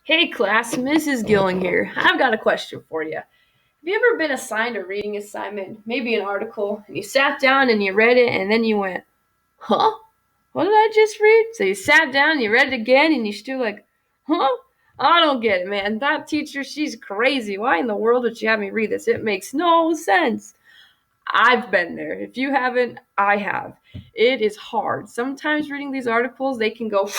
Hey class, Mrs. Gilling here. I've got a question for you. Have you ever been assigned a reading assignment, maybe an article, and you sat down and you read it and then you went, huh? What did I just read? So you sat down and you read it again and you're still like, huh? I don't get it, man. That teacher, she's crazy. Why in the world would she have me read this? It makes no sense. I've been there. If you haven't, I have. It is hard. Sometimes reading these articles, they can go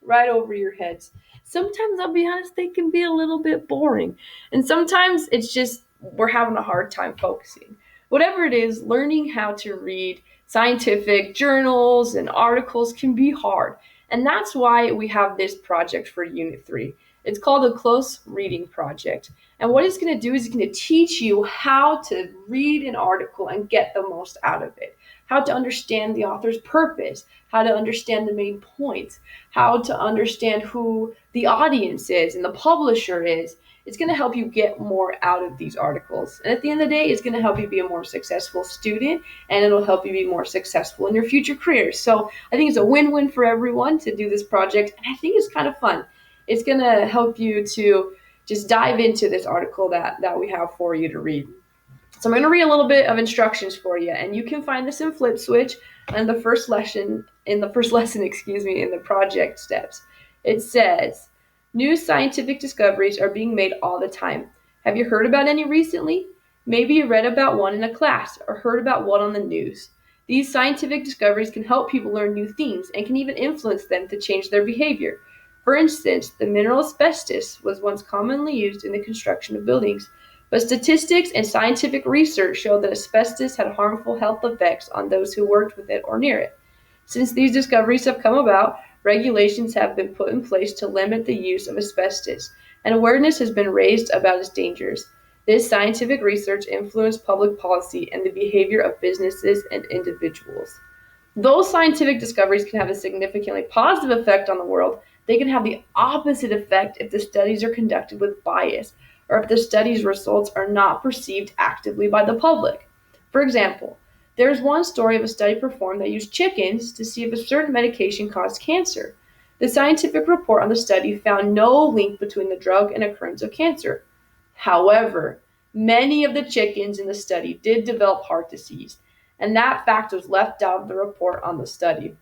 right over your heads. Sometimes, I'll be honest, they can be a little bit boring. And sometimes it's just we're having a hard time focusing. Whatever it is, learning how to read scientific journals and articles can be hard. And that's why we have this project for Unit 3. It's called a Close Reading Project. And what it's going to do is it's going to teach you how to read an article and get the most out of it, how to understand the author's purpose, how to understand the main points, how to understand who the audience is and the publisher is. It's going to help you get more out of these articles. And at the end of the day, it's going to help you be a more successful student, and it'll help you be more successful in your future careers. So I think it's a win-win for everyone to do this project, and I think it's kind of fun. It's going to help you to just dive into this article that we have for you to read. So I'm going to read a little bit of instructions for you, and you can find this in Flip Switch and the first lesson in the project steps. It says, new scientific discoveries are being made all the time. Have you heard about any recently? Maybe you read about one in a class or heard about one on the news. These scientific discoveries can help people learn new things and can even influence them to change their behavior. For instance, the mineral asbestos was once commonly used in the construction of buildings. But statistics and scientific research show that asbestos had harmful health effects on those who worked with it or near it. Since these discoveries have come about, regulations have been put in place to limit the use of asbestos, and awareness has been raised about its dangers. This scientific research influenced public policy and the behavior of businesses and individuals. Though scientific discoveries can have a significantly positive effect on the world, they can have the opposite effect if the studies are conducted with bias, or if the study's results are not perceived actively by the public. For example, there is one story of a study performed that used chickens to see if a certain medication caused cancer. The scientific report on the study found no link between the drug and occurrence of cancer. However, many of the chickens in the study did develop heart disease, and that fact was left out of the report on the study.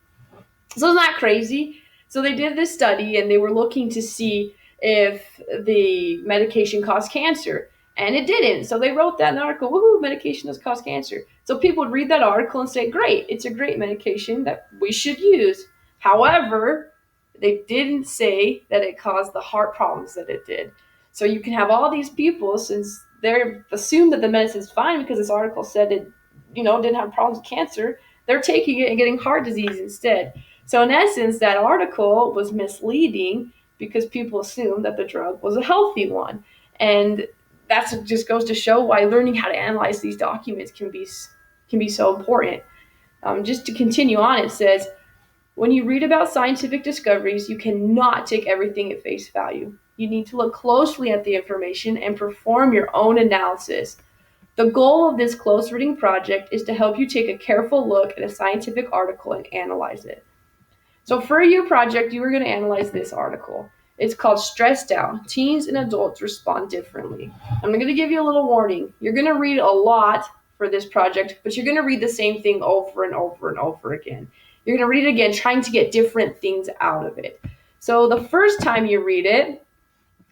So isn't that crazy? So they did this study and they were looking to see if the medication caused cancer. And it didn't. So they wrote that in the article, woohoo, medication does cause cancer. So people would read that article and say, great, it's a great medication that we should use. However, they didn't say that it caused the heart problems that it did. So you can have all these people, since they're assumed that the medicine's fine because this article said it, didn't have problems with cancer, they're taking it and getting heart disease instead. So in essence, that article was misleading because people assumed that the drug was a healthy one. And that just goes to show why learning how to analyze these documents can be so important. Just to continue on, it says, when you read about scientific discoveries, you cannot take everything at face value. You need to look closely at the information and perform your own analysis. The goal of this close reading project is to help you take a careful look at a scientific article and analyze it. So for your project, you are going to analyze this article. It's called Stressed Out. Teens and Adults Respond Differently. I'm going to give you a little warning. You're going to read a lot for this project, but you're going to read the same thing over and over and over again. You're going to read it again, trying to get different things out of it. So the first time you read it,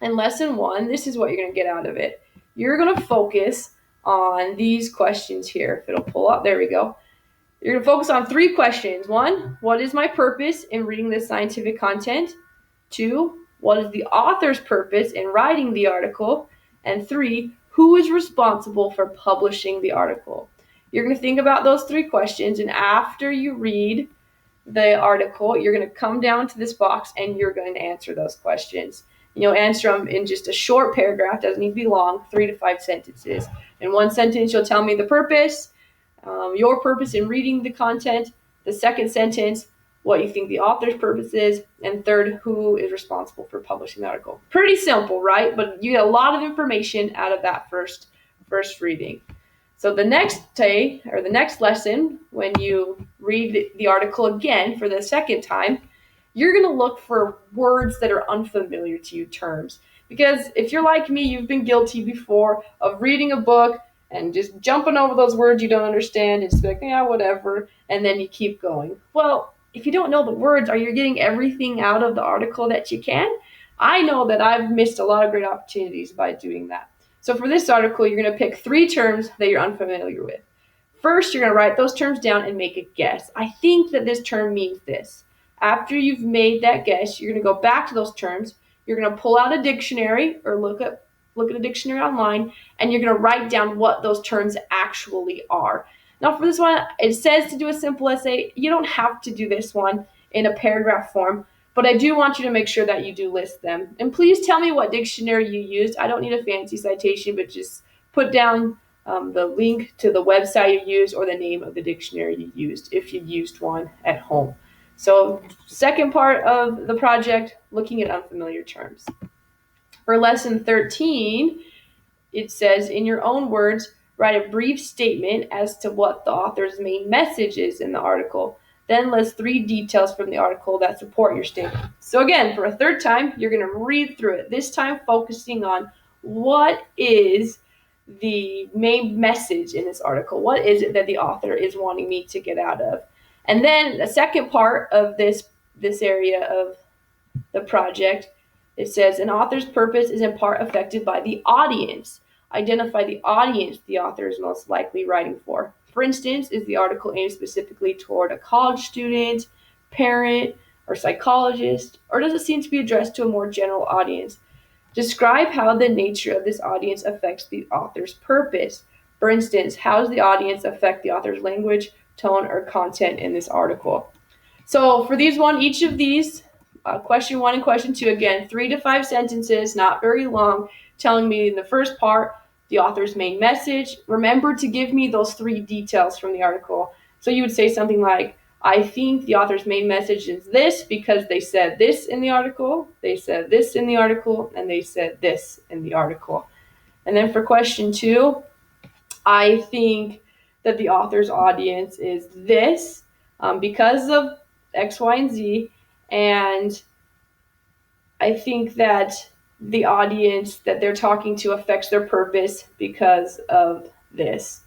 in lesson 1, this is what you're going to get out of it. You're going to focus on these questions here. If it'll pull up, there we go. You're going to focus on 3 questions. 1, what is my purpose in reading this scientific content? 2, what is the author's purpose in writing the article? And 3, who is responsible for publishing the article? You're going to think about those 3 questions, and after you read the article, you're going to come down to this box and you're going to answer those questions. You'll answer them in just a short paragraph, doesn't need to be long, 3 to 5 sentences. In one sentence, you'll tell me the purpose, your purpose in reading the content, the second sentence, what you think the author's purpose is, and third, who is responsible for publishing the article. Pretty simple, right? But you get a lot of information out of that first reading. So the next day, or the next lesson, when you read the article again for the second time, you're going to look for words that are unfamiliar to you, terms. Because if you're like me, you've been guilty before of reading a book and just jumping over those words you don't understand and just be like, yeah, whatever, and then you keep going. Well, if you don't know the words, are you getting everything out of the article that you can? I know that I've missed a lot of great opportunities by doing that. So for this article, you're going to pick 3 terms that you're unfamiliar with. First, you're going to write those terms down and make a guess. I think that this term means this. After you've made that guess, you're going to go back to those terms. You're going to pull out a dictionary or look at a dictionary online, and you're going to write down what those terms actually are. Now, for this one, it says to do a simple essay. You don't have to do this one in a paragraph form, but I do want you to make sure that you do list them. And please tell me what dictionary you used. I don't need a fancy citation, but just put down the link to the website you used or the name of the dictionary you used if you used one at home. So, second part of the project, looking at unfamiliar terms. For lesson 13, it says, in your own words, write a brief statement as to what the author's main message is in the article. Then list 3 details from the article that support your statement. So again, for a third time, you're going to read through it, this time focusing on what is the main message in this article. What is it that the author is wanting me to get out of? And then the second part of this area of the project, it says an author's purpose is in part affected by the audience. Identify the audience the author is most likely writing for. For instance, is the article aimed specifically toward a college student, parent, or psychologist, or does it seem to be addressed to a more general audience? Describe how the nature of this audience affects the author's purpose. For instance, how does the audience affect the author's language, tone, or content in this article? So for each of these, question 1 and question 2, again, 3 to 5 sentences, not very long, telling me in the first part the author's main message. Remember to give me those 3 details from the article. So you would say something like, I think the author's main message is this because they said this in the article, they said this in the article, and they said this in the article. And then for question 2, I think that the author's audience is this because of X, Y, and Z, and I think that the audience that they're talking to affects their purpose because of this.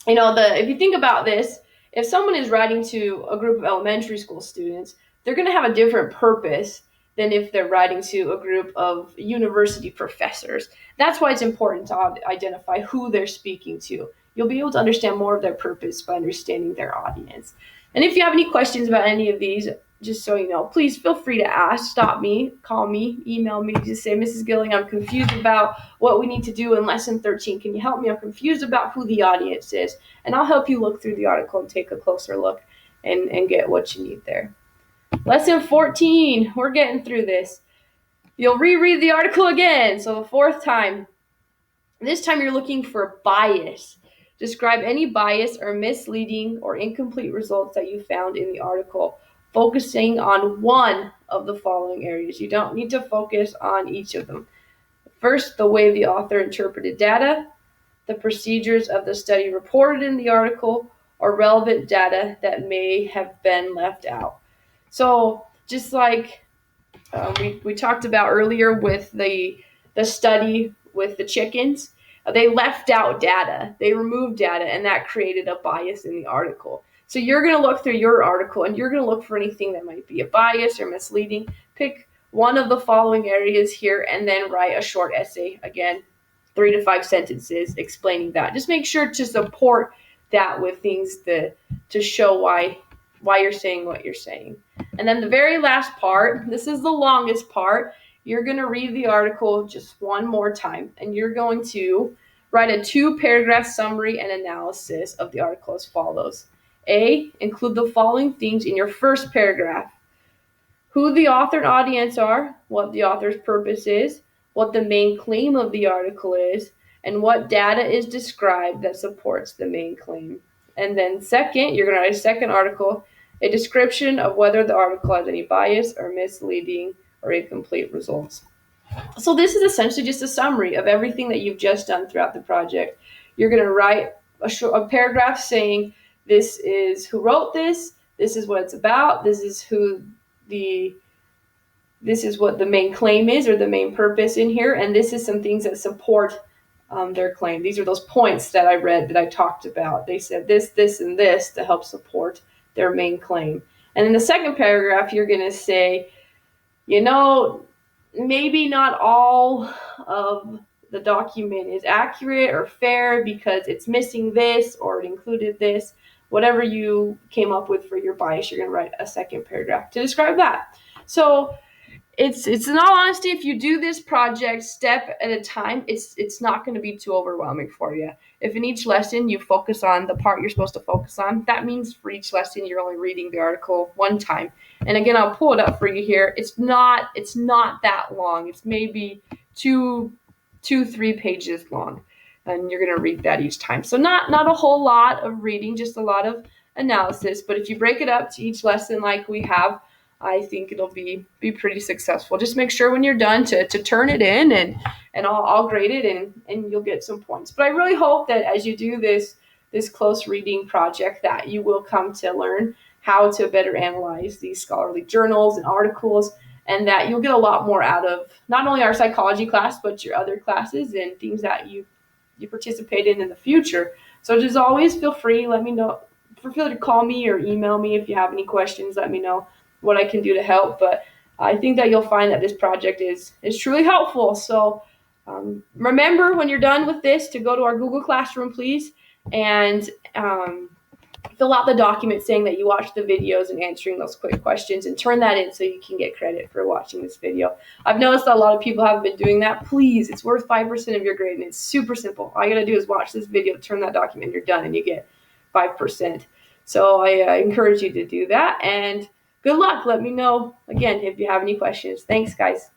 If you think about this, if someone is writing to a group of elementary school students, they're going to have a different purpose than if they're writing to a group of university professors. That's why it's important to identify who they're speaking to. You'll be able to understand more of their purpose by understanding their audience. And if you have any questions about any of these, just so you know, please feel free to ask, stop me, call me, email me, just say, Mrs. Gilling, I'm confused about what we need to do in lesson 13. Can you help me? I'm confused about who the audience is. And I'll help you look through the article and take a closer look and get what you need there. Lesson 14, we're getting through this. You'll reread the article again, so the 4th time. This time you're looking for bias. Describe any bias or misleading or incomplete results that you found in the article, focusing on one of the following areas. You don't need to focus on each of them. First, the way the author interpreted data, the procedures of the study reported in the article, or relevant data that may have been left out. So just like we talked about earlier with the study with the chickens, they left out data, they removed data, and that created a bias in the article. So you're going to look through your article and you're going to look for anything that might be a bias or misleading. Pick one of the following areas here and then write a short essay, again, 3 to 5 sentences explaining that. Just make sure to support that with things to show why you're saying what you're saying. And then the very last part, this is the longest part, you're going to read the article just one more time, and you're going to write a 2-paragraph summary and analysis of the article as follows. A, include the following things in your first paragraph. Who the author and audience are, what the author's purpose is, what the main claim of the article is, and what data is described that supports the main claim. And then second, you're going to write a second article, a description of whether the article has any bias or misleading or incomplete results. So this is essentially just a summary of everything that you've just done throughout the project. You're going to write a paragraph saying, this is who wrote this, this is what it's about. This is what the main claim is, or the main purpose in here, and this is some things that support their claim. These are those points that I read that I talked about. They said this, and this to help support their main claim. And in the second paragraph, you're going to say, maybe not all of the document is accurate or fair because it's missing this or it included this. Whatever you came up with for your bias, you're going to write a second paragraph to describe that. So it's in all honesty, if you do this project step at a time, it's not going to be too overwhelming for you. If in each lesson you focus on the part you're supposed to focus on, that means for each lesson you're only reading the article one time. And again, I'll pull it up for you here. It's not that long. It's maybe 3 pages long, and you're going to read that each time. So not a whole lot of reading, just a lot of analysis. But if you break it up to each lesson like we have, I think it'll be pretty successful. Just make sure when you're done to turn it in, and I'll grade it, and you'll get some points. But I really hope that as you do this close reading project, that you will come to learn how to better analyze these scholarly journals and articles, and that you'll get a lot more out of not only our psychology class, but your other classes and things that you participate in the future. So just always feel free, let me know. Feel free to call me or email me if you have any questions. Let me know what I can do to help. But I think that you'll find that this project is truly helpful. So remember, when you're done with this, to go to our Google Classroom, please, and fill out the document saying that you watched the videos and answering those quick questions, and turn that in so you can get credit for watching this video. I've noticed that a lot of people haven't been doing that. Please, it's worth 5% of your grade, and it's super simple. All you gotta do is watch this video, turn that document, and you're done, and you get 5%. So I encourage you to do that, and good luck. Let me know, again, if you have any questions. Thanks, guys.